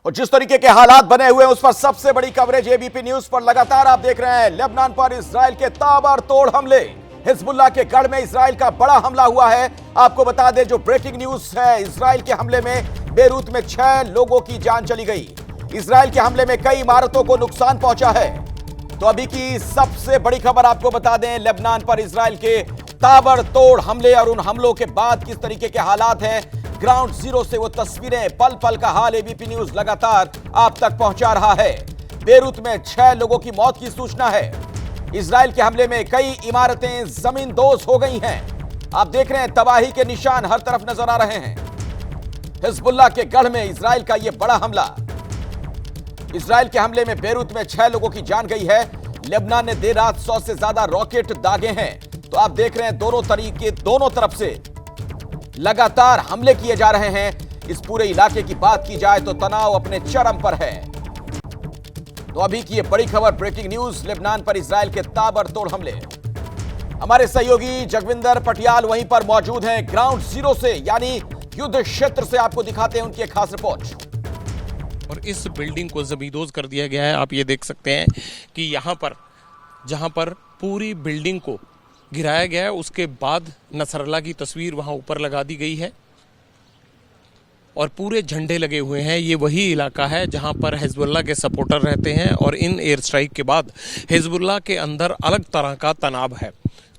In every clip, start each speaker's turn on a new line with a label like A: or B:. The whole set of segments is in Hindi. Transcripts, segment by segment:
A: और जिस तरीके के हालात बने हुए हैं उस पर सबसे बड़ी कवरेज एबीपी न्यूज पर लगातार आप देख रहे हैं। लेबनान पर इजराइल के ताबड़तोड़ हमले, हिजबुल्लाह के गढ़ में इजराइल का बड़ा हमला हुआ है। आपको बता दें जो ब्रेकिंग न्यूज है, इजराइल के हमले में बेरूत में 6 लोगों की जान चली गई। इजराइल के हमले में कई इमारतों को नुकसान पहुंचा है। तो अभी की सबसे बड़ी खबर आपको बता दें, लेबनान पर इजराइल के ताबड़तोड़ हमले और उन हमलों के बाद किस तरीके के हालात हैं, ग्राउंड जीरो से वो तस्वीरें, पल पल का हाल एबीपी न्यूज लगातार आप तक पहुंचा रहा है। बेरूत में 6 लोगों की मौत की सूचना है। इजराइल के हमले में कई इमारतें जमींदोज हो गई हैं। आप देख रहे हैं तबाही के निशान हर तरफ नजर आ रहे हैं। हिजबुल्लाह के गढ़ में इजराइल का यह बड़ा हमला। इजराइल के हमले में बेरूत में 6 लोगों की जान गई है। लेबनान ने देर रात 100 से ज्यादा रॉकेट दागे हैं। तो आप देख रहे हैं दोनों तरफ से लगातार हमले किए जा रहे हैं। इस पूरे इलाके की बात की जाए तो तनाव अपने चरम पर है। तो अभी की ये बड़ी खबर, ब्रेकिंग न्यूज, लेबनान पर इजराइल के ताबड़तोड़ हमले। हमारे सहयोगी जगविंदर पटियाल वहीं पर मौजूद हैं ग्राउंड जीरो से, यानी युद्ध क्षेत्र से। आपको दिखाते हैं उनकी एक खास रिपोर्ट।
B: और इस बिल्डिंग को जमींदोज कर दिया गया है। आप ये देख सकते हैं कि यहाँ पर जहाँ पर पूरी बिल्डिंग को गिराया गया है, उसके बाद नसरल्ला की तस्वीर वहाँ ऊपर लगा दी गई है और पूरे झंडे लगे हुए हैं। ये वही इलाका है जहाँ पर हिजबुल्लाह के सपोर्टर रहते हैं और इन एयर स्ट्राइक के बाद हिजबुल्लाह के अंदर अलग तरह का तनाव है।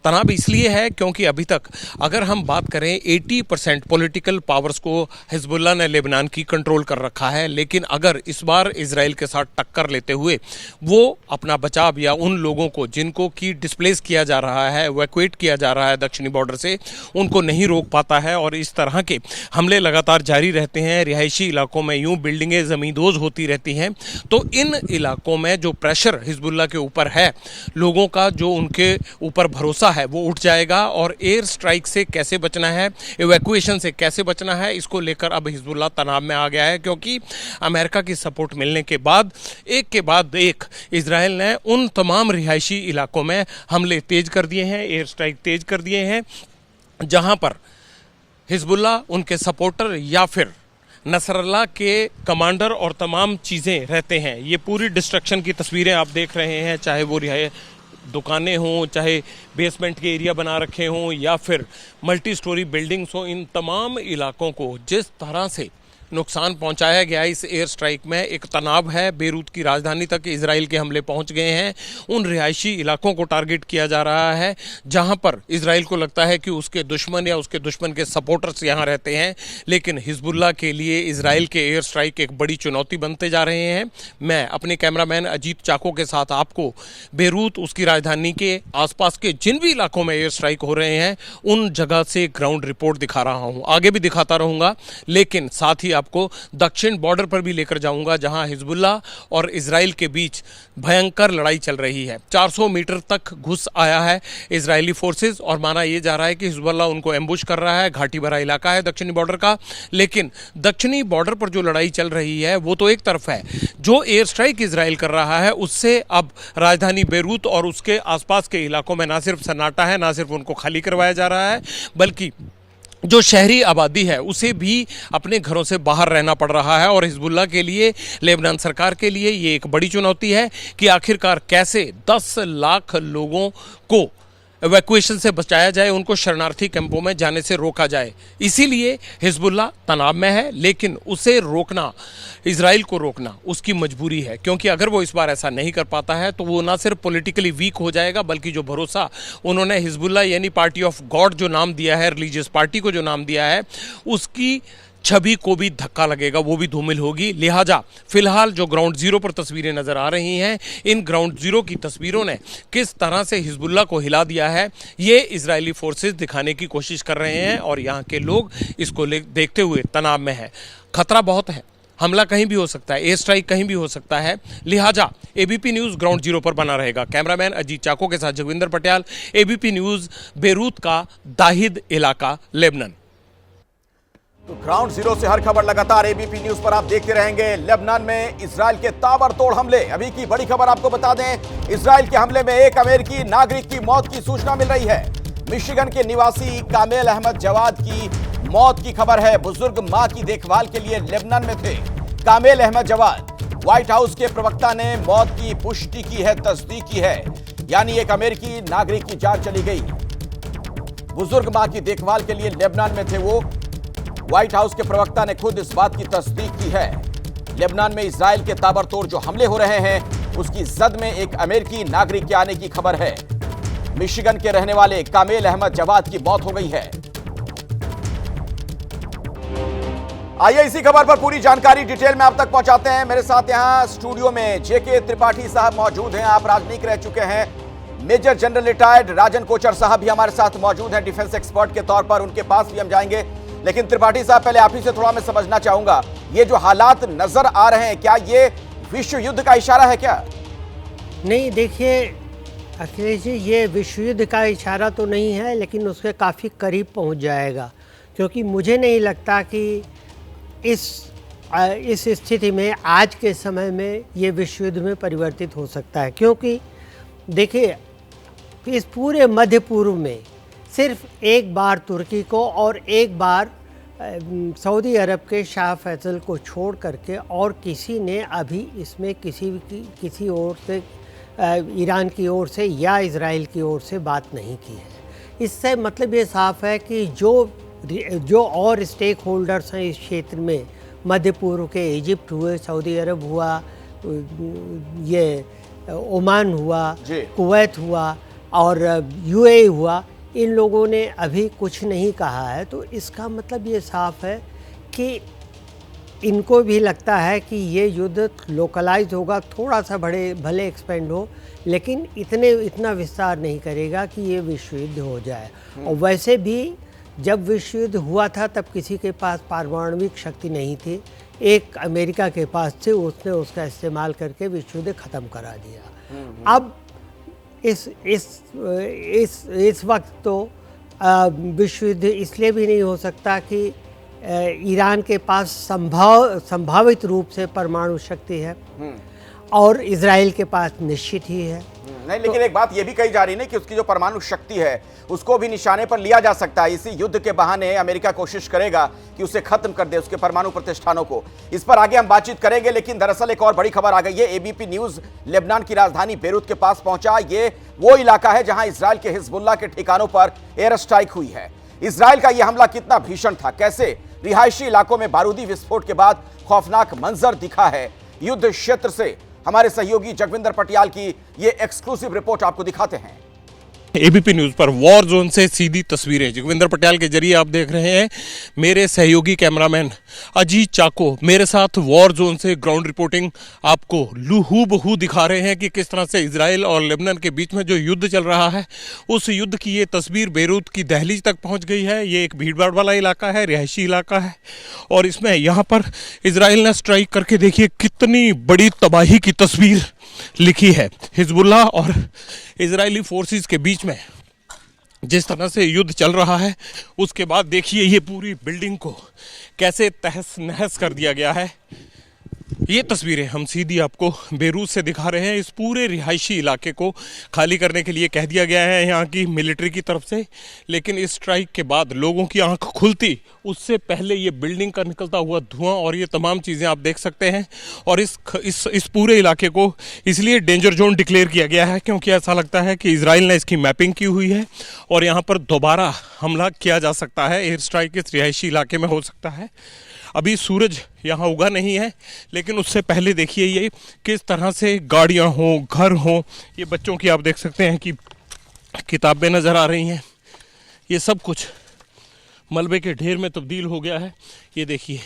B: तनाव इसलिए है क्योंकि अभी तक अगर हम बात करें 80% पॉलिटिकल पावर्स को हिजबुल्लाह ने लेबनान की कंट्रोल कर रखा है। लेकिन अगर इस बार इजराइल के साथ टक्कर लेते हुए वो अपना बचाव या उन लोगों को जिनको की डिस्प्लेस किया जा रहा है, इवैक्यूएट किया जा रहा है दक्षिणी बॉर्डर से, उनको नहीं रोक पाता है और इस तरह के हमले लगातार जारी रहते हैं। रिहायशी इलाकों में यूं बिल्डिंगें जमींदोज होती रहती हैं। तो इन इलाकों में जो प्रेशर हिजबुल्लाह के ऊपर है, लोगों का जो उनके ऊपर भरोसा है वो उठ जाएगा। और एयर स्ट्राइक से कैसे बचना है, इवैक्यूएशन से कैसे बचना है, इसको लेकर अब हिजबुल्लाह तनाव में आ गया है। क्योंकि अमेरिका की सपोर्ट मिलने के बाद एक के बाद एक इजराइल ने उन तमाम रिहायशी इलाकों में हमले तेज कर दिए हैं, एयर स्ट्राइक तेज कर दिए हैं, जहां पर हिजबुल्लाह, उनके सपोर्टर या फिर नसरल्लाह के कमांडर और तमाम चीज़ें रहते हैं। ये पूरी डिस्ट्रक्शन की तस्वीरें आप देख रहे हैं, चाहे वो दुकानें हों, चाहे बेसमेंट के एरिया बना रखे हों या फिर मल्टी स्टोरी बिल्डिंग्स हों। इन तमाम इलाकों को जिस तरह से नुकसान पहुंचाया गया इस एयर स्ट्राइक में, एक तनाव है। बेरूत की राजधानी तक इजराइल के हमले पहुंच गए हैं। उन रिहायशी इलाकों को टारगेट किया जा रहा है जहां पर इजराइल को लगता है कि उसके दुश्मन या उसके दुश्मन के सपोर्टर्स यहां रहते हैं। लेकिन हिजबुल्लाह के लिए इजराइल के एयर स्ट्राइक एक बड़ी चुनौती बनते जा रहे हैं। मैं अपने कैमरामैन अजीत चाको के साथ आपको बेरूत, उसकी राजधानी के आसपास के जिन भी इलाकों में एयर स्ट्राइक हो रहे हैं उन जगह से ग्राउंड रिपोर्ट दिखा रहा हूँ। आगे भी दिखाता रहूँगा, लेकिन साथ ही आपको दक्षिण बॉर्डर पर भी लेकर जाऊंगा जहां हिजबुल्लाह और इजराइल के बीच भयंकर लड़ाई चल रही है। 400 मीटर तक घुस आया है इजरायली फोर्सेस और माना यह जा रहा है कि हिजबुल्लाह उनको एम्बुश कर रहा है। घाटी भरा इलाका है दक्षिणी बॉर्डर का, लेकिन दक्षिणी बॉर्डर पर जो लड़ाई चल रही है वो तो एक तरफ है। जो एयर स्ट्राइक इजराइल कर रहा है उससे अब राजधानी बेरूत और उसके आसपास के इलाकों में ना सिर्फ सन्नाटा है, ना सिर्फ उनको खाली करवाया जा रहा है, बल्कि जो शहरी आबादी है उसे भी अपने घरों से बाहर रहना पड़ रहा है। और हिजबुल्लाह के लिए, लेबनान सरकार के लिए ये एक बड़ी चुनौती है कि आखिरकार कैसे 10 लाख लोगों को इवैक्यूएशन से बचाया जाए, उनको शरणार्थी कैंपों में जाने से रोका जाए। इसीलिए हिजबुल्लाह तनाव में है, लेकिन उसे रोकना, इजराइल को रोकना उसकी मजबूरी है। क्योंकि अगर वो इस बार ऐसा नहीं कर पाता है तो वो ना सिर्फ पॉलिटिकली वीक हो जाएगा, बल्कि जो भरोसा उन्होंने हिजबुल्लाह यानी पार्टी ऑफ गॉड जो नाम दिया है, रिलीजियस पार्टी को जो नाम दिया है, उसकी छवि को भी धक्का लगेगा, वो भी धूमिल होगी। लिहाजा फिलहाल जो ग्राउंड जीरो पर तस्वीरें नजर आ रही हैं, इन ग्राउंड जीरो की तस्वीरों ने किस तरह से हिजबुल्लाह को हिला दिया है ये इजरायली फोर्सेस दिखाने की कोशिश कर रहे हैं और यहाँ के लोग इसको देखते हुए तनाव में है। खतरा बहुत है, हमला कहीं भी हो सकता है, एयर स्ट्राइक कहीं भी हो सकता है। लिहाजा एबीपी न्यूज ग्राउंड जीरो पर बना रहेगा। कैमरामैन अजीत चाको के साथ जगविंदर पटियाल, एबीपी न्यूज, बेरूत का दाहिद इलाका, लेबनान।
A: तो ग्राउंड जीरो से हर खबर लगातार एबीपी न्यूज पर आप देखते रहेंगे। लेबनान में इजराइल के ताबड़तोड़ हमले। अभी की बड़ी खबर आपको बता दें, इजराइल के हमले में एक अमेरिकी नागरिक की मौत की सूचना मिल रही है। मिशिगन के निवासी कामेल अहमद जवाद की मौत की खबर है। बुजुर्ग मां की देखभाल के लिए लेबनान में थे। कामिल अहमद जवाद। व्हाइट हाउस के प्रवक्ता ने मौत की पुष्टि की है, तस्दीक की है, यानी एक अमेरिकी नागरिक की जान चली गई। बुजुर्ग मां की देखभाल के लिए लेबनान में थे वो। व्हाइट हाउस के प्रवक्ता ने खुद इस बात की तस्दीक की है। लेबनान में इजराइल के ताबड़तोड़ जो हमले हो रहे हैं, उसकी जद में एक अमेरिकी नागरिक के आने की खबर है। मिशिगन के रहने वाले कामिल अहमद जवाद की मौत हो गई है। आइए इसी खबर पर पूरी जानकारी डिटेल में आप तक पहुंचाते हैं। मेरे साथ यहां स्टूडियो में जेके त्रिपाठी साहब मौजूद हैं। आप राजनीतिक रह चुके हैं। मेजर जनरल रिटायर्ड राजन कोचर साहब भी हमारे साथ मौजूद हैं, डिफेंस एक्सपर्ट के तौर पर। उनके पास भी हम जाएंगे, लेकिन त्रिपाठी साहब पहले आप ही से थोड़ा मैं समझना चाहूंगा, ये जो हालात नजर आ रहे हैं, क्या ये विश्व युद्ध का इशारा है क्या?
C: नहीं, देखिए अखिलेश जी, ये विश्व युद्ध का इशारा तो नहीं है, लेकिन उसके काफ़ी करीब पहुंच जाएगा। क्योंकि मुझे नहीं लगता कि इस स्थिति में आज के समय में ये विश्व युद्ध में परिवर्तित हो सकता है। क्योंकि देखिए, इस पूरे मध्य पूर्व में सिर्फ एक बार तुर्की को और एक बार सऊदी अरब के शाह फैसल को छोड़ करके और किसी ने अभी इसमें किसी ओर से, ईरान की ओर से या इजराइल की ओर से बात नहीं की है। इससे मतलब ये साफ है कि जो और स्टेक होल्डर्स हैं इस क्षेत्र में, मध्य पूर्व के, इजिप्ट हुए, सऊदी अरब हुआ, ये ओमान हुआ, कुवैत हुआ और यूएई हुआ, इन लोगों ने अभी कुछ नहीं कहा है। तो इसका मतलब ये साफ है कि इनको भी लगता है कि ये युद्ध लोकलाइज होगा, थोड़ा सा भले एक्सपेंड हो, लेकिन इतना विस्तार नहीं करेगा कि ये विश्व युद्ध हो जाए। और वैसे भी जब विश्व युद्ध हुआ था तब किसी के पास पारमाणविक शक्ति नहीं थी, एक अमेरिका के पास थी, उसने उसका इस्तेमाल करके विश्व युद्ध ख़त्म करा दिया। अब इस वक्त तो विश्व युद्ध इसलिए भी नहीं हो सकता कि ईरान के पास संभावित रूप से परमाणु शक्ति है और इजराइल के पास निश्चित ही है।
A: नहीं, लेकिन एक बात यह भी कही जा रही है कि उसकी जो परमाणु शक्ति है उसको भी निशाने पर लिया जा सकता है। इसी युद्ध के बहाने अमेरिका कोशिश करेगा कि उसे खत्म कर दे, उसके परमाणु प्रतिष्ठानों को। इस पर आगे हम बातचीत करेंगे, लेकिन दरअसल एक और बड़ी खबर आ गई है। एबीपी न्यूज लेबनान की राजधानी बेरूत के पास पहुंचा। ये वो इलाका है जहां इजराइल के हिजबुल्लाह के ठिकानों पर एयर स्ट्राइक हुई है। इजराइल का यह हमला कितना भीषण था, कैसे रिहायशी इलाकों में बारूदी विस्फोट के बाद खौफनाक मंजर दिखा है, युद्ध क्षेत्र से हमारे सहयोगी जगविंदर पटियाल की ये एक्सक्लूसिव रिपोर्ट आपको दिखाते हैं।
B: एबीपी न्यूज पर वॉर जोन से सीधी तस्वीरें जगविंदर पटियाल के जरिए आप देख रहे हैं। मेरे सहयोगी कैमरामैन अजीत चाको मेरे साथ वॉर जोन से ग्राउंड रिपोर्टिंग आपको लूहूबहू दिखा रहे हैं कि किस तरह से इजराइल और लेबनान के बीच में जो युद्ध चल रहा है, उस युद्ध की ये तस्वीर बेरूत की दहलीज तक पहुंच गई है। ये एक भीड़भाड़ वाला इलाका है, रिहायशी इलाका है, और इसमें यहाँ पर इजराइल ने स्ट्राइक करके देखिए कितनी बड़ी तबाही की तस्वीर लिखी है। हिजबुल्लाह और इजरायली फोर्सेस के बीच में जिस तरह से युद्ध चल रहा है, उसके बाद देखिए ये पूरी बिल्डिंग को कैसे तहस नहस कर दिया गया है। ये तस्वीरें हम सीधी आपको बेरूत से दिखा रहे हैं। इस पूरे रिहायशी इलाके को खाली करने के लिए कह दिया गया है यहाँ की मिलिट्री की तरफ से, लेकिन इस स्ट्राइक के बाद लोगों की आंख खुलती उससे पहले ये बिल्डिंग का निकलता हुआ धुआं और ये तमाम चीज़ें आप देख सकते हैं। और इस पूरे इलाके को इसलिए डेंजर जोन डिक्लेयर किया गया है क्योंकि ऐसा लगता है कि इजराइल ने इसकी मैपिंग की हुई है और यहाँ पर दोबारा हमला किया जा सकता है। एयर स्ट्राइक इस रिहायशी इलाके में हो सकता है। अभी सूरज यहाँ उगा नहीं है, लेकिन उससे पहले देखिए ये किस तरह से गाड़ियाँ हों, घर हों, ये बच्चों की आप देख सकते हैं कि किताबें नज़र आ रही हैं, ये सब कुछ मलबे के ढेर में तब्दील हो गया है। ये देखिए,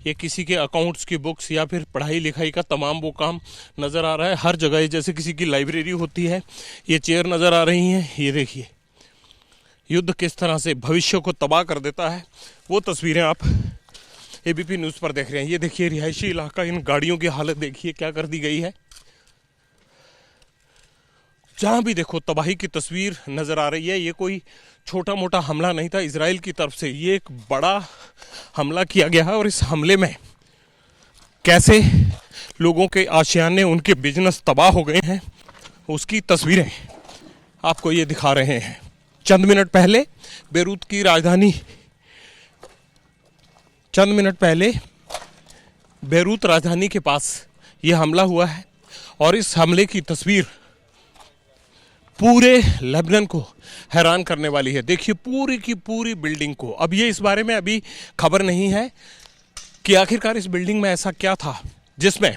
B: ये किसी के अकाउंट्स की बुक्स या फिर पढ़ाई लिखाई का तमाम वो काम नज़र आ रहा है। हर जगह जैसे किसी की लाइब्रेरी होती है, ये चेयर नज़र आ रही हैं। ये देखिए युद्ध किस तरह से भविष्य को तबाह कर देता है, वो तस्वीरें आप एबीपी न्यूज़ पर देख रहे हैं। ये देखिए रिहायशी इलाका, इन गाड़ियों की हालत देखिए क्या कर दी गई है। जहां भी देखो तबाही की तस्वीर नजर आ रही है। ये कोई छोटा मोटा हमला नहीं था इजराइल की तरफ से, ये एक बड़ा हमला किया गया है। और इस हमले में कैसे लोगों के आशियाने, उनके बिजनेस तबाह हो गए हैं, उसकी तस्वीरें आपको ये दिखा रहे हैं। चंद मिनट पहले बेरूत की राजधानी, चंद मिनट पहले बेरूत राजधानी के पास ये हमला हुआ है और इस हमले की तस्वीर पूरे लेबनान को हैरान करने वाली है। देखिए पूरी की पूरी बिल्डिंग को, अब ये इस बारे में अभी खबर नहीं है कि आखिरकार इस बिल्डिंग में ऐसा क्या था जिसमें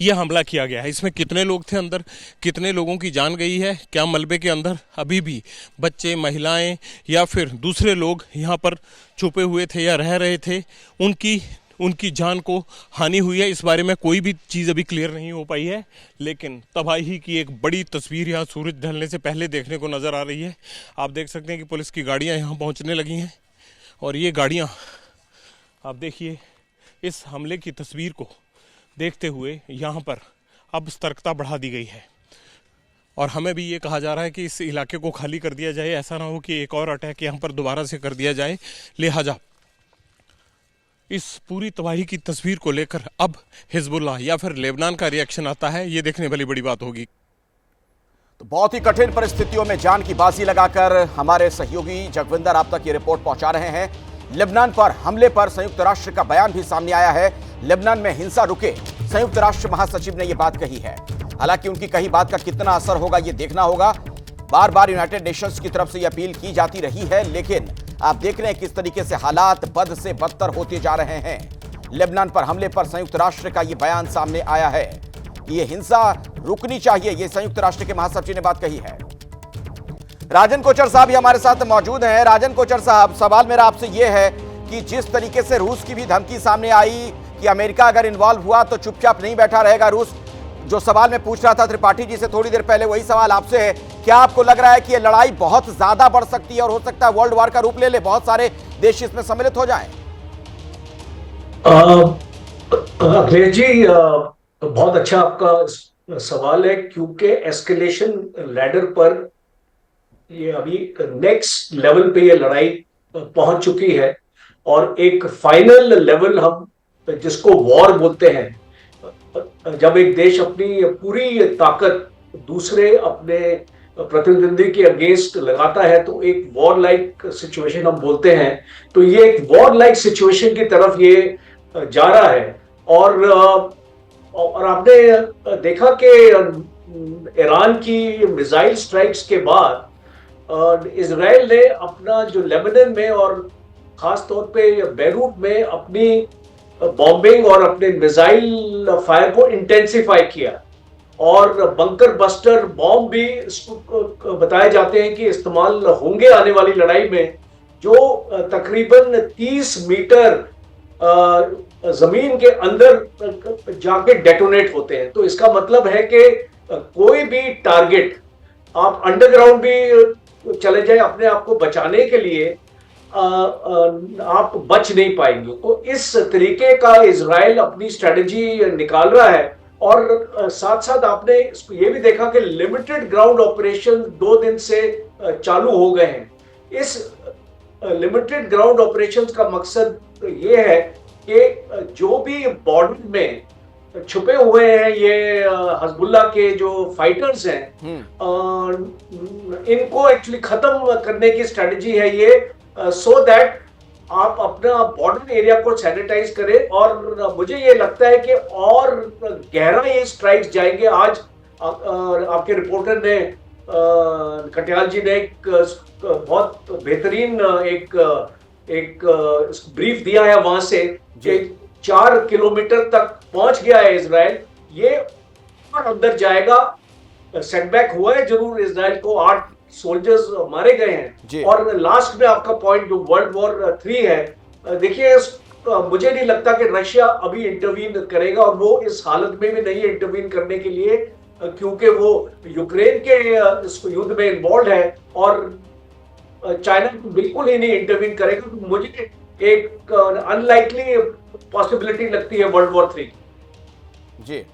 B: यह हमला किया गया है। इसमें कितने लोग थे अंदर, कितने लोगों की जान गई है, क्या मलबे के अंदर अभी भी बच्चे, महिलाएं या फिर दूसरे लोग यहाँ पर छुपे हुए थे या रह रहे थे, उनकी जान को हानि हुई है, इस बारे में कोई भी चीज़ अभी क्लियर नहीं हो पाई है। लेकिन तबाही की एक बड़ी तस्वीर यहाँ सूरज ढलने से पहले देखने को नज़र आ रही है। आप देख सकते हैं कि पुलिस की गाड़ियाँ यहाँ पहुँचने लगी हैं और ये गाड़ियाँ, आप देखिए, इस हमले की तस्वीर को देखते हुए यहाँ पर अब सतर्कता बढ़ा दी गई है और हमें भी ये कहा जा रहा है कि इस इलाके को खाली कर दिया जाए, ऐसा ना हो कि एक और अटैक यहाँ पर दोबारा से कर दिया जाए। लिहाजा इस पूरी तबाही की तस्वीर को लेकर अब हिजबुल्लाह या फिर लेबनान का रिएक्शन आता है, ये देखने वाली बड़ी बात होगी।
A: तो बहुत ही कठिन परिस्थितियों में जान की बाजी लगाकर हमारे सहयोगी जगविंदर आप तक ये रिपोर्ट पहुंचा रहे हैं। लेबनान पर हमले पर संयुक्त राष्ट्र का बयान भी सामने आया है। लेबनान में हिंसा रुके, संयुक्त राष्ट्र महासचिव ने यह बात कही है। हालांकि उनकी कही बात का कितना असर होगा ये देखना होगा। बार बार यूनाइटेड नेशंस की तरफ से यह अपील की जाती रही है, लेकिन आप देख रहे हैं किस तरीके से हालात बद से बदतर होते जा रहे हैं। लेबनान पर हमले पर संयुक्त राष्ट्र का यह बयान सामने आया है कि यह हिंसा रुकनी चाहिए, यह संयुक्त राष्ट्र के महासचिव ने बात कही है। राजन कोचर साहब हमारे साथ मौजूद हैं। राजन कोचर साहब, सवाल मेरा आपसे यह है कि जिस तरीके से रूस की भी धमकी सामने आई कि अमेरिका अगर इन्वॉल्व हुआ तो चुपचाप नहीं बैठा रहेगा रूस, जो सवाल मैं पूछ रहा था त्रिपाठी जी से थोड़ी देर पहले, वही सवाल आपसे है। क्या आपको लग रहा है कि यह लड़ाई बहुत ज्यादा बढ़ सकती है और हो सकता है वर्ल्ड वॉर का रूप ले ले, बहुत सारे देश इसमें सम्मिलित हो जाएं?
D: अखिलेश जी, बहुत अच्छा आपका सवाल है, क्योंकि एस्केलेशन लैडर पर ये अभी नेक्स्ट लेवल पे ये लड़ाई पहुंच चुकी है और एक फाइनल लेवल हम जिसको वॉर बोलते हैं, जब एक देश अपनी पूरी ताकत दूसरे अपने प्रतिद्वंदी के अगेंस्ट लगाता है तो एक वॉर लाइक सिचुएशन हम बोलते हैं। तो ये एक वॉर लाइक सिचुएशन की तरफ ये जा रहा है और आपने देखा कि ईरान की मिसाइल स्ट्राइक्स के बाद इजराइल ने अपना जो लेबनान में और खास तौर पे बेरूत में अपनी बॉम्बिंग और अपने मिसाइल फायर को इंटेंसिफाई किया और बंकर बस्टर बॉम्ब भी बताए जाते हैं कि इस्तेमाल होंगे आने वाली लड़ाई में, जो तकरीबन 30 मीटर जमीन के अंदर जाके डेटोनेट होते हैं। तो इसका मतलब है कि कोई भी टारगेट, आप अंडरग्राउंड भी चले जाए अपने आप को बचाने के लिए, आप बच नहीं पाएंगे। तो इस तरीके का इजराइल अपनी स्ट्रेटजी निकाल रहा है और साथ साथ आपने ये भी देखा कि लिमिटेड ग्राउंड ऑपरेशन 2 दिन से चालू हो गए हैं। इस लिमिटेड ग्राउंड ऑपरेशंस का मकसद ये है कि जो भी बॉर्डर में छुपे हुए हैं ये हिजबुल्लाह के जो फाइटर्स हैं, इनको एक्चुअली खत्म करने की स्ट्रेटजी है ये, सो दैट आप अपना बॉर्डर एरिया को सैनिटाइज करें। और मुझे ये लगता है कि और गहरा ये स्ट्राइक्स जाएंगे। आज आपके रिपोर्टर ने कटियाल जी ने एक बहुत बेहतरीन एक ब्रीफ दिया है वहां से, कि 4 किलोमीटर तक पहुंच गया है इजराइल, ये अंदर जाएगा। सेटबैक हुआ है जरूर इजराइल को, 8 सोल्जर्स मारे गए हैं। और लास्ट में आपका पॉइंट जो वर्ल्ड वॉर 3 है, देखिए मुझे नहीं लगता कि रशिया अभी इंटरवीन करेगा और वो इस हालत में भी नहीं है इंटरवीन करने के लिए, क्योंकि वो यूक्रेन के इस युद्ध में इन्वॉल्व है और चाइना बिल्कुल ही नहीं इंटरवीन करेगा। तो मुझे एक अनलाइकली पॉसिबिलिटी लगती है वर्ल्ड वॉर 3।
A: जी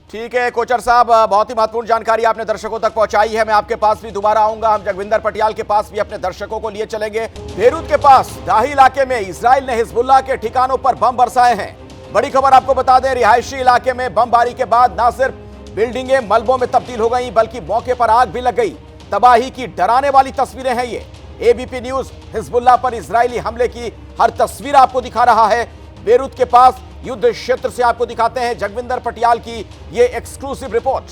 A: ठीक है कोचर साहब, बहुत ही महत्वपूर्ण जानकारी आपने दर्शकों तक पहुंचाई है। मैं आपके पास भी दोबारा आऊंगा, हम जगविंदर पटियाल के पास भी अपने दर्शकों को लिए चलेंगे। बेरूत के पास दाही इलाके में इजराइल ने हिजबुल्लाह के ठिकानों पर बम बरसाए हैं। बड़ी खबर आपको बता दें, रिहायशी इलाके में बमबारी के बाद न सिर्फ बिल्डिंगें मलबों में तब्दील हो गई, बल्कि मौके पर आग भी लग गई। तबाही की डराने वाली तस्वीरें हैं ये। एबीपी न्यूज हिजबुल्लाह पर इजरायली हमले की हर तस्वीर आपको दिखा रहा है। बेरूत के पास युद्ध क्षेत्र से आपको दिखाते हैं जगविंदर पटियाल की ये एक्सक्लूसिव रिपोर्ट।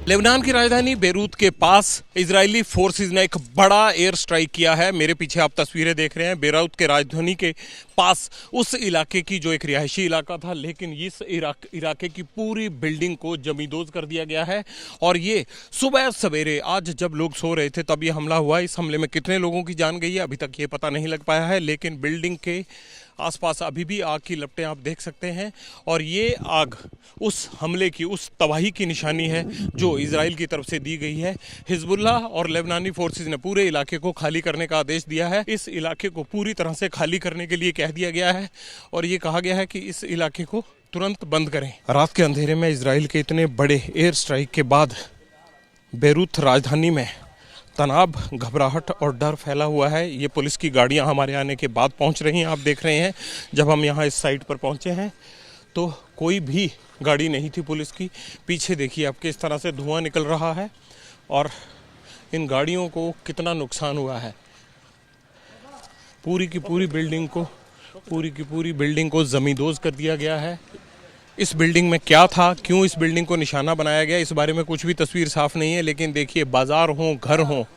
B: लेबनान की राजधानी बेरूत के पास इजरायली फोर्सेस ने एक बड़ा एयर स्ट्राइक किया है। मेरे पीछे आप तस्वीरें देख रहे हैं बेरूत के राजधानी के पास उस इलाके की जो एक रिहायशी इलाका था, लेकिन इस इलाके की पूरी बिल्डिंग को जमींदोज कर दिया गया है। और ये सुबह सवेरे आज जब लोग सो रहे थे तब ये हमला हुआ। इस हमले में कितने लोगों की जान गई है अभी तक ये पता नहीं लग पाया है, लेकिन बिल्डिंग के आसपास अभी भी आग की लपटें आप देख सकते हैं। और ये आग उस हमले की, उस तबाही की निशानी है जो इजराइल की तरफ से दी गई है। हिजबुल्लाह और लेबनानी फोर्सेस ने पूरे इलाके को खाली करने का आदेश दिया है। इस इलाके को पूरी तरह से खाली करने के लिए कह दिया गया है और ये कहा गया है कि इस इलाके को तुरंत बंद करें। रात के अंधेरे में इजराइल के इतने बड़े एयर स्ट्राइक के बाद बेरूत राजधानी में तनाव, घबराहट और डर फैला हुआ है। ये पुलिस की गाड़ियां हमारे आने के बाद पहुंच रही हैं। आप देख रहे हैं जब हम यहां इस साइट पर पहुंचे हैं तो कोई भी गाड़ी नहीं थी पुलिस की। पीछे देखिए आप किस तरह से धुआं निकल रहा है और इन गाड़ियों को कितना नुकसान हुआ है। पूरी की पूरी बिल्डिंग को जमींदोज कर दिया गया है। इस बिल्डिंग में क्या था, क्यों इस बिल्डिंग को निशाना बनाया गया, इस बारे में कुछ भी तस्वीर साफ नहीं है। लेकिन देखिए बाजार हो, घर हो,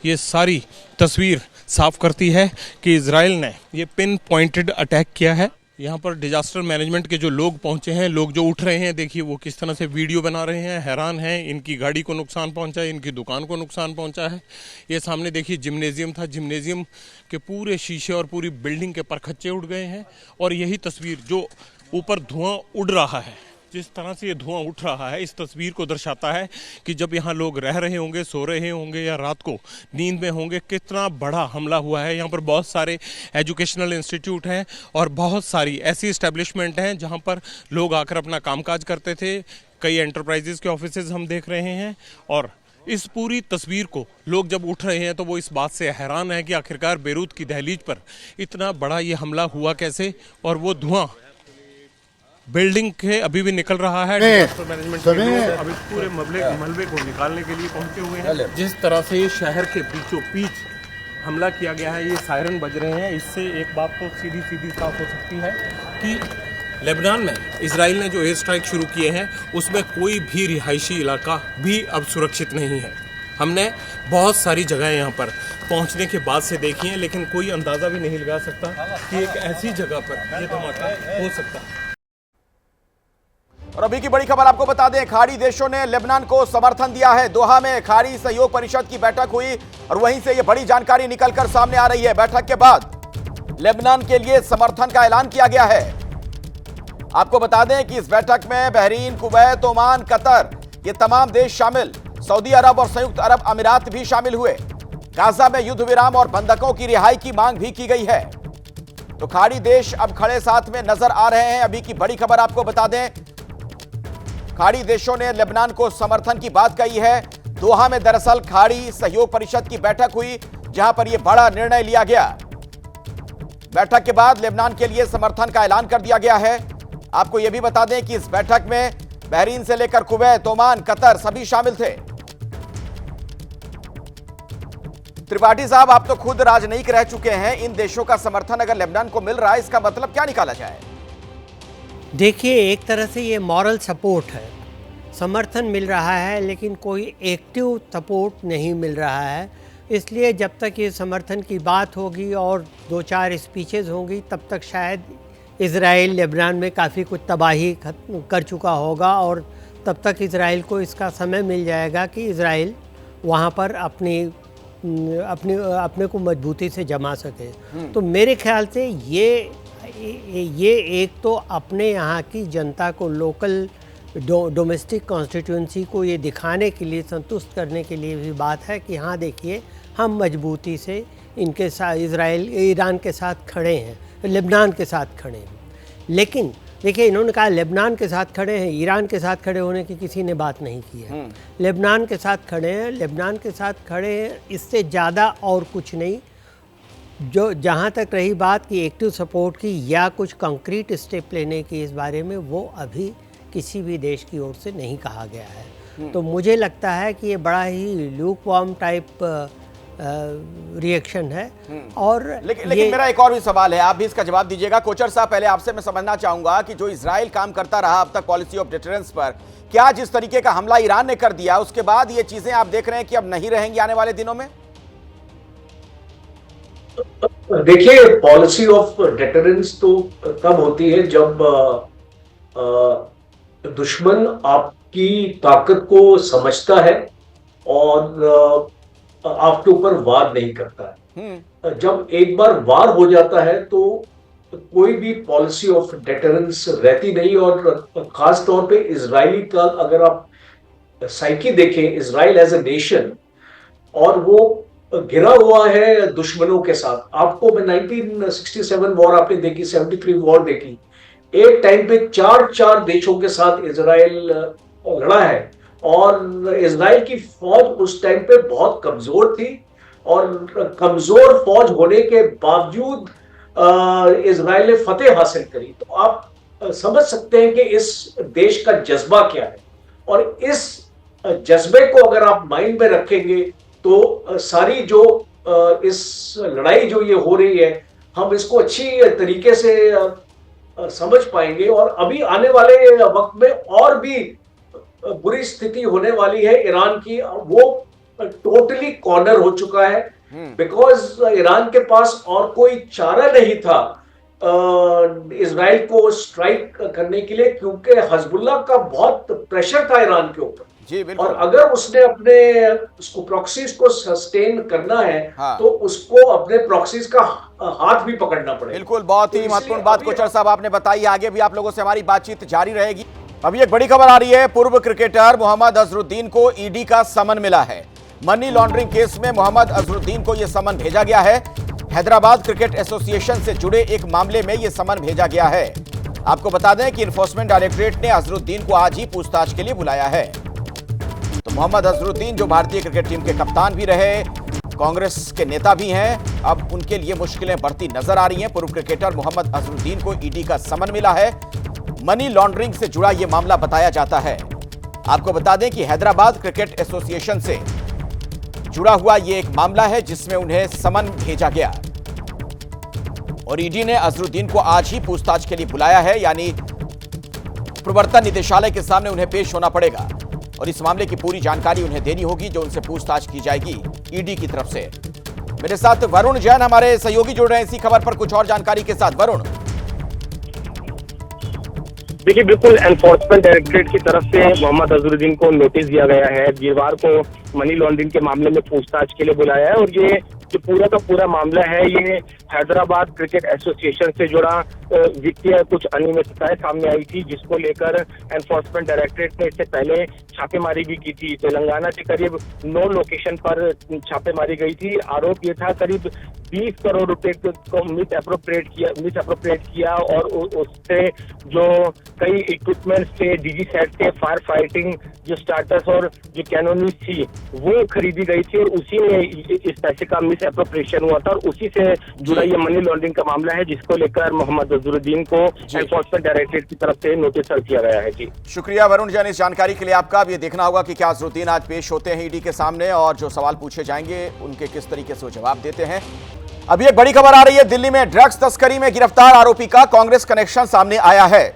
B: ये सारी तस्वीर साफ करती है कि इजराइल ने ये पिन पॉइंटेड अटैक किया है। यहाँ पर डिजास्टर मैनेजमेंट के जो लोग पहुँचे हैं, लोग जो उठ रहे हैं, देखिए वो किस तरह से वीडियो बना रहे हैं, हैरान हैं। इनकी गाड़ी को नुकसान पहुँचा है, इनकी दुकान को नुकसान पहुँचा है। ये सामने देखिए जिम्नेजियम था, जिम्नेजियम के पूरे शीशे और पूरी बिल्डिंग के परखच्चे उड़ गए हैं। और यही तस्वीर जो ऊपर धुआं उड़ रहा है, जिस तरह से ये धुआं उठ रहा है, इस तस्वीर को दर्शाता है कि जब यहाँ लोग रह रहे होंगे, सो रहे होंगे या रात को नींद में होंगे, कितना बड़ा हमला हुआ है। यहाँ पर बहुत सारे एजुकेशनल इंस्टीट्यूट हैं और बहुत सारी ऐसी इस्टेब्लिशमेंट हैं जहाँ पर लोग आकर अपना कामकाज करते थे। कई एंटरप्राइजेस के ऑफिसेज हम देख रहे हैं और इस पूरी तस्वीर को लोग जब उठ रहे हैं तो वो इस बात से हैरान है कि आखिरकार बेरूत की दहलीज पर इतना बड़ा ये हमला हुआ कैसे। और वो धुआं बिल्डिंग के अभी भी निकल रहा है। डिजास्टर मैनेजमेंट के लोग अभी पूरे मलबे को निकालने के लिए पहुंचे हुए हैं। जिस तरह से शहर के बीचों बीच हमला किया गया है, ये सायरन बज रहे हैं, इससे एक बात तो सीधी साफ हो सकती है कि लेबनान में इजराइल ने जो एयर स्ट्राइक शुरू किए हैं उसमें कोई भी रिहायशी इलाका भी अब सुरक्षित नहीं है। हमने बहुत सारी जगह यहाँ पर पहुँचने के बाद से देखी हैं, लेकिन कोई अंदाज़ा भी नहीं लगा सकता कि एक ऐसी जगह पर यह धमाका हो सकता है।
A: और अभी की बड़ी खबर आपको बता दें, खाड़ी देशों ने लेबनान को समर्थन दिया है। दोहा में खाड़ी सहयोग परिषद की बैठक हुई और वहीं से यह बड़ी जानकारी निकलकर सामने आ रही है। बैठक के बाद लेबनान के लिए समर्थन का ऐलान किया गया है। आपको बता दें कि इस बैठक में बहरीन, कुवैत, ओमान, कतर ये तमाम देश शामिल, सऊदी अरब और संयुक्त अरब अमीरात भी शामिल हुए। गाजा में युद्ध विराम और बंधकों की रिहाई की मांग भी की गई है। तो खाड़ी देश अब खड़े साथ में नजर आ रहे हैं। अभी की बड़ी खबर आपको बता दें, खाड़ी देशों ने लेबनान को समर्थन की बात कही है। दोहा में दरअसल खाड़ी सहयोग परिषद की बैठक हुई जहां पर यह बड़ा निर्णय लिया गया। बैठक के बाद लेबनान के लिए समर्थन का ऐलान कर दिया गया है। आपको यह भी बता दें कि इस बैठक में बहरीन से लेकर कुवैत, ओमान, कतर सभी शामिल थे। त्रिपाठी साहब, आप तो खुद राजनयिक रह चुके हैं, इन देशों का समर्थन अगर लेबनान को मिल रहा है, इसका मतलब क्या निकाला जाए?
C: देखिए, एक तरह से ये मॉरल सपोर्ट है, समर्थन मिल रहा है, लेकिन कोई एक्टिव सपोर्ट नहीं मिल रहा है। इसलिए जब तक ये समर्थन की बात होगी और 2-4 स्पीचेस होंगी, तब तक शायद इज़राइल लेबनान में काफ़ी कुछ तबाही कर चुका होगा और तब तक इज़राइल को इसका समय मिल जाएगा कि इज़राइल वहाँ पर अपने को मजबूती से जमा सके। तो मेरे ख्याल से ये एक तो अपने यहाँ की जनता को, लोकल डोमेस्टिक कॉन्स्टिट्यूंसी को ये दिखाने के लिए, संतुष्ट करने के लिए भी बात है कि हाँ देखिए, हम मजबूती से इनके साथ, ईरान के साथ खड़े हैं, लेबनान के साथ खड़े हैं। लेकिन देखिए, इन्होंने कहा लेबनान के साथ खड़े हैं, ईरान के साथ खड़े होने की किसी ने बात नहीं की है। लेबनान के साथ खड़े हैं, लेबनान के साथ खड़े हैं, इससे ज़्यादा और कुछ नहीं। जो जहाँ तक रही बात कि एक्टिव सपोर्ट की या कुछ कंक्रीट स्टेप लेने की, इस बारे में वो अभी किसी भी देश की ओर से नहीं कहा गया है। तो मुझे लगता है कि ये बड़ा ही ल्यूकवार्म टाइप रिएक्शन है। और
A: लेकिन मेरा एक और भी सवाल है, आप भी इसका जवाब दीजिएगा। कोचर साहब, पहले आपसे मैं समझना चाहूंगा कि जो इजराइल काम करता रहा अब तक पॉलिसी ऑफ डिटरेंस पर, क्या जिस तरीके का हमला ईरान ने कर दिया उसके बाद ये चीजें आप देख रहे हैं कि अब नहीं रहेंगी आने वाले दिनों में?
D: देखिए, पॉलिसी ऑफ डिटरेंस तो तब होती है जब दुश्मन आपकी ताकत को समझता है और आपके ऊपर वार नहीं करता है। जब एक बार वार हो जाता है तो कोई भी पॉलिसी ऑफ डिटरेंस रहती नहीं। और खास तौर पे इजरायली का अगर आप साइकी देखें, इजराइल एज ए नेशन, और वो घिरा हुआ है दुश्मनों के साथ। आपको मैं 1967 वॉर आपने देखी, 73 वॉर देखी, एक टाइम पे चार देशों के साथ इजराइल लड़ा है। और इजराइल की फौज उस टाइम पे बहुत कमजोर थी, और कमजोर फौज होने के बावजूद इजराइल ने फतेह हासिल करी। तो आप समझ सकते हैं कि इस देश का जज्बा क्या है। और इस जज्बे को अगर आप माइंड में रखेंगे तो सारी जो इस लड़ाई जो ये हो रही है, हम इसको अच्छी तरीके से समझ पाएंगे। और अभी आने वाले वक्त में और भी बुरी स्थिति होने वाली है ईरान की। वो टोटली कॉर्नर हो चुका है, बिकॉज ईरान के पास और कोई चारा नहीं था इजराइल को स्ट्राइक करने के लिए, क्योंकि हिजबुल्लाह का बहुत प्रेशर था ईरान के ऊपर। और अगर उसने अपने उसको प्रॉक्सीज को सस्टेन करना है, तो उसको अपने प्रॉक्सीज का हाथ भी पकड़ना पड़ेगा।
A: बिल्कुल, बहुत ही महत्वपूर्ण बात कोचर साहब आपने बताई। आगे भी आप लोगों से हमारी बातचीत जारी रहेगी। अभी एक बड़ी खबर आ रही है, पूर्व क्रिकेटर मोहम्मद अजहरुद्दीन को ईडी का समन मिला है। मनी लॉन्ड्रिंग केस में मोहम्मद अजहरुद्दीन को यह समन भेजा गया है। हैदराबाद क्रिकेट एसोसिएशन से जुड़े एक मामले में यह समन भेजा गया है। आपको बता दें कि इन्फोर्समेंट डायरेक्टरेट ने अजहरुद्दीन को आज ही पूछताछ के लिए बुलाया है। तो मोहम्मद अजहरुद्दीन जो भारतीय क्रिकेट टीम के कप्तान भी रहे, कांग्रेस के नेता भी हैं, अब उनके लिए मुश्किलें बढ़ती नजर आ रही हैं। पूर्व क्रिकेटर मोहम्मद अजहरुद्दीन को ईडी का समन मिला है। मनी लॉन्ड्रिंग से जुड़ा यह मामला बताया जाता है। आपको बता दें कि हैदराबाद क्रिकेट एसोसिएशन से जुड़ा हुआ यह एक मामला है जिसमें उन्हें समन भेजा गया और ईडी ने अजहरुद्दीन को आज ही पूछताछ के लिए बुलाया है, यानी प्रवर्तन निदेशालय के सामने उन्हें पेश होना पड़ेगा और इस मामले की पूरी जानकारी उन्हें देनी होगी जो उनसे पूछताछ की जाएगी ईडी की तरफ से। मेरे साथ वरुण जैन हमारे सहयोगी जुड़ रहे हैं इसी खबर पर कुछ और जानकारी के साथ। वरुण,
E: देखिए, बिल्कुल एनफोर्समेंट डायरेक्टरेट की तरफ से मोहम्मद अजहरुद्दीन को नोटिस दिया गया है। वीरवार को मनी लॉन्ड्रिंग के मामले में पूछताछ के लिए बुलाया है और ये जो पूरा का पूरा मामला है ये हैदराबाद क्रिकेट एसोसिएशन से जुड़ा वित्तीय कुछ अनियमितताएं सामने आई थी, जिसको लेकर एनफोर्समेंट डायरेक्टरेट ने इससे पहले छापेमारी भी की थी। तेलंगाना के करीब 9 लोकेशन पर छापेमारी गई थी। आरोप ये था करीब 20 करोड़ रुपए को मिस अप्रोप्रिएट किया और उससे जो कई इक्विपमेंट्स थे, डीजी-सैट थे, फायर फाइटिंग जो स्टार्टर्स और जो कैनोनीज थी वो खरीदी गई थी और उसी में इस पैसे का मिस एप्रोप्रिएशन हुआ था और उसी से जुड़ा ये मनी लॉन्ड्रिंग का मामला है, जिसको लेकर मोहम्मद अजहरुद्दीन को एनफोर्समेंट डायरेक्टरेट की तरफ से नोटिस सर्व किया गया है। जी
A: शुक्रिया वरुण जैन इस जानकारी के लिए आपका। अब ये देखना होगा कि क्या अजहरुद्दीन आज पेश होते हैं ईडी के सामने और जो सवाल पूछे जाएंगे उनके किस तरीके से वो जवाब देते हैं। अभी एक बड़ी खबर आ रही है, दिल्ली में ड्रग्स तस्करी में गिरफ्तार आरोपी का कांग्रेस कनेक्शन सामने आया है।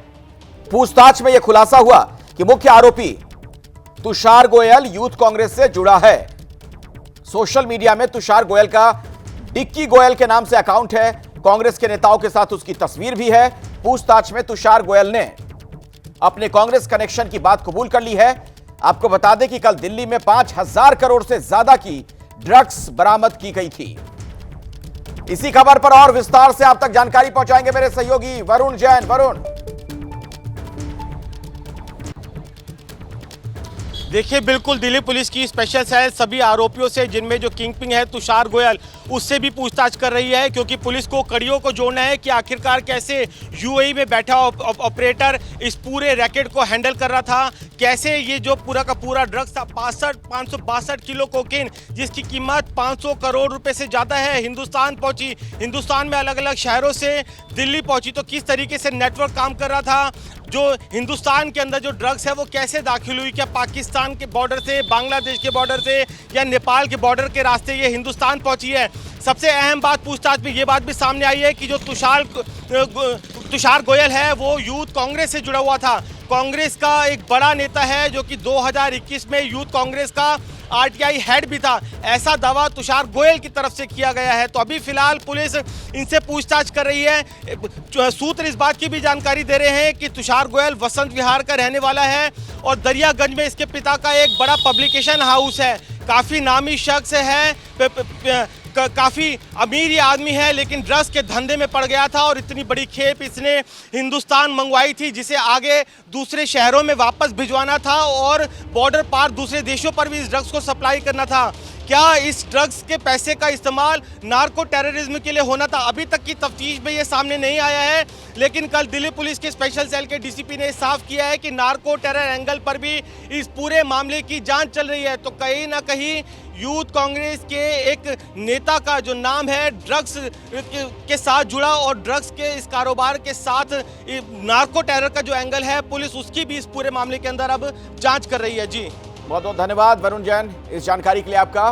A: पूछताछ में यह खुलासा हुआ कि मुख्य आरोपी तुषार गोयल यूथ कांग्रेस से जुड़ा है। सोशल मीडिया में तुषार गोयल का डिक्की गोयल के नाम से अकाउंट है, कांग्रेस के नेताओं के साथ उसकी तस्वीर भी है। पूछताछ में तुषार गोयल ने अपने कांग्रेस कनेक्शन की बात कबूल कर ली है। आपको बता दें कि कल दिल्ली में 5000 करोड़ से ज्यादा की ड्रग्स बरामद की गई थी। इसी खबर पर और विस्तार से आप तक जानकारी पहुंचाएंगे मेरे सहयोगी वरुण जैन। वरुण,
F: देखिए, बिल्कुल दिल्ली पुलिस की स्पेशल सेल सभी आरोपियों से, जिनमें जो किंगपिन है तुषार गोयल, उससे भी पूछताछ कर रही है, क्योंकि पुलिस को कड़ियों को जोड़ना है कि आखिरकार कैसे यूएई में बैठा ऑपरेटर इस पूरे रैकेट को हैंडल कर रहा था, कैसे ये जो पूरा का पूरा ड्रग्स था 562 किलो कोकीन जिसकी कीमत 500 करोड़ रुपए से ज़्यादा है, हिंदुस्तान पहुंची। हिंदुस्तान में अलग अलग शहरों से दिल्ली पहुंची, तो किस तरीके से नेटवर्क काम कर रहा था। जो हिंदुस्तान के अंदर जो ड्रग्स है वो कैसे दाखिल हुई, क्या पाकिस्तान के बॉर्डर से, बांग्लादेश के बॉर्डर से या नेपाल के बॉर्डर के रास्ते ये हिंदुस्तान पहुंची है। सबसे अहम बात पूछताछ में ये बात भी सामने आई है कि जो तुषार गोयल है वो यूथ कांग्रेस से जुड़ा हुआ था। कांग्रेस का एक बड़ा नेता है जो कि 2021 में यूथ कांग्रेस का आरटीआई हेड भी था, ऐसा दावा तुषार गोयल की तरफ से किया गया है। तो अभी फिलहाल पुलिस इनसे पूछताछ कर रही है। सूत्र इस बात की भी जानकारी दे रहे हैं कि तुषार गोयल वसंत विहार का रहने वाला है और दरियागंज में इसके पिता का एक बड़ा पब्लिकेशन हाउस है। काफ़ी नामी शख्स है, काफ़ी अमीर ये आदमी है, लेकिन ड्रग्स के धंधे में पड़ गया था और इतनी बड़ी खेप इसने हिंदुस्तान मंगवाई थी जिसे आगे दूसरे शहरों में वापस भिजवाना था और बॉर्डर पार दूसरे देशों पर भी इस ड्रग्स को सप्लाई करना था। क्या इस ड्रग्स के पैसे का इस्तेमाल नार्को टेररिज्म के लिए होना था? अभी तक की तफ्तीश में ये सामने नहीं आया है, लेकिन कल दिल्ली पुलिस के स्पेशल सेल के डीसीपी ने साफ किया है कि नार्को टेरर एंगल पर भी इस पूरे मामले की जांच चल रही है। तो कहीं ना कहीं यूथ कांग्रेस के एक नेता का जो नाम है ड्रग्स के साथ जुड़ा और ड्रग्स के इस कारोबार के साथ नार्को टेरर का जो एंगल है, पुलिस उसकी भी इस पूरे मामले के अंदर अब जांच कर रही है। जी
A: बहुत बहुत धन्यवाद वरुण जैन इस जानकारी के लिए आपका।